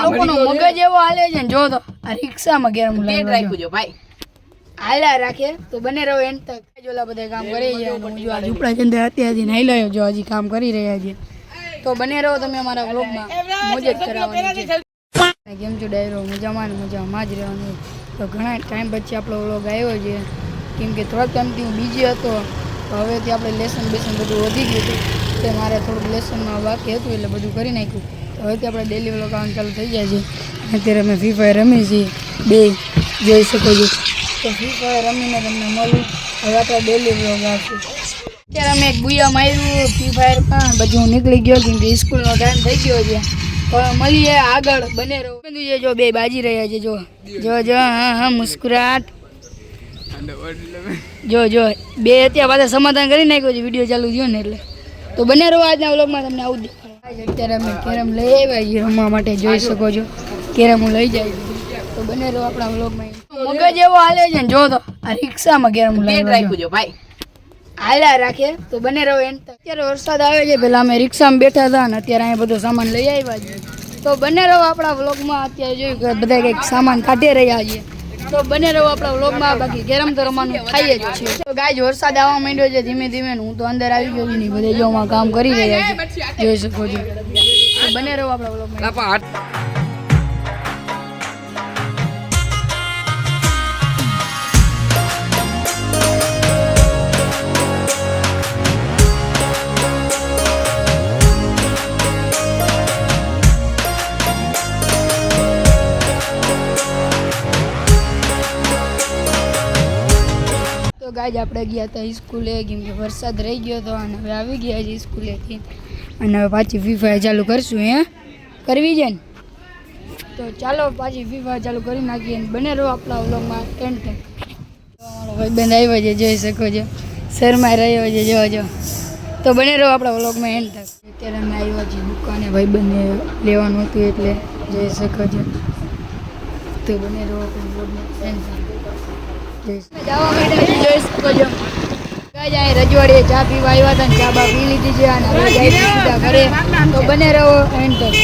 લોકોનો મગજ એવો હાલે છે ને જો તો આ રિક્ષામાં ગેરમ લાગ્યો ભાઈ હાલ્યા રાખે તો બને રહો એન્ડ તક જોલા બધા કામ કરી છે અને હું જો આ ઝૂંપડા ચંદે અત્યારથી નાઈ લયો જો હજી કામ કરી રહ્યા છે તો બને રહો તમે અમારા વ્લોગમાં મોજ જ કરાવવાની છે કેમ છો ડાયરો મજામાં જ રહેવાનું તો ઘણા ટાઈમ પછી આપણો વ્લોગ આવ્યો છે કેમ કે થોડાક ટાઈમથી હું બીજી હતો તો હવેથી આપણે લેસન બધું વધી ગયું હતું તે મારે થોડુંક લેસનમાં બાકી હતું એટલે બધું કરી નાખ્યું તો હવેથી આપણે ડેલી વ્લોગ આવવાનું ચાલુ થઈ જાય છે અત્યારે અમે ફ્રી ફાયર રમીએ છીએ બે જોઈ શકો છો તો ફ્રી ફાયર રમીને તમને મળું હવે આપણે ડેલી વ્લોગ આવશે અત્યારે અમે એક બુયા માર્યું ફ્રી ફાયરમાં બધું નીકળી ગયો કેમ કે સ્કૂલનો ટાઈમ થઈ ગયો છે મળીએ આગળ બને રહો જો બે બાજી રહ્યા છે જો હા મુસ્કુરાટ જો બે અત્યારે પાછા સમાધાન કરી નાખ્યો છે વિડીયો ચાલુ થયો ને એટલે તો બને રહો આજના વ્લોગમાં તમને આવું દેખાય અત્યારે અમે કેરમ લઈ આવ્યા છીએ રમવા માટે જોઈ શકો છો કેરમ હું લઈ જાય તો બને રહો આપણા વ્લોગમાં મગજ એવો હાલે છે ને જો તો આ રિક્ષામાં કેરમ લઈ ભાઈ હાલ્યા રાખે તો બને રહો એન્ડ તક અત્યારે વરસાદ આવે છે પેલા અમે રિક્ષામાં બેઠા હતા ને અત્યારે અહીંયા બધો સામાન લઈ આવ્યા છે તો બને રહો આપણા વ્લોગમાં અત્યારે જોયું કે બધા કંઈક સામાન કાઢી રહ્યા છે તો બને રહો આપણા વ્લોગમાં બાકી કેરમ તો રમવાનું ખાઈએ જ છીએ તો ગાય વરસાદ આવવા માંડ્યો છે ધીમે ધીમે હું તો અંદર આવી ગયો નહીં બધે જોમાં કામ કરી રહ્યા છે જોઈ શકો છો તો બને રહો આપણા વ્લોગમાં ગાજ આપણે ગયા હતા સ્કૂલે કેમ કે વરસાદ રહી ગયો હતો અને હવે આવી ગયા છે સ્કૂલેથી અને હવે પાછી ફ્રી ફાયર ચાલુ કરશું કરવી છે ને તો ચાલો પાછી ફ્રી ફાયર ચાલુ કરી નાખીએ બને રહો આપણા વ્લોગમાં એન્ડ તક અમારો ભાઈબંધ આવ્યો છે જોઈ શકો છો શર્માઈ રહ્યો છે જો તો બને રહો આપણા વ્લોગમાં એન્ડ તક અત્યારે અમે આવ્યા છીએ દુકાને ભાઈબંધને લેવાનું હતું એટલે જોઈ શકો છો તો બને રહો આપણા વ્લોગમાં એન્ડ તક જવા માટે જોઈ શકો છો રજવાડીએ ચા પીવા આવ્યા હતા ને ચા બા પી લીધી છે અને સીધા ઘરે તો બને રહો એન્ડ તક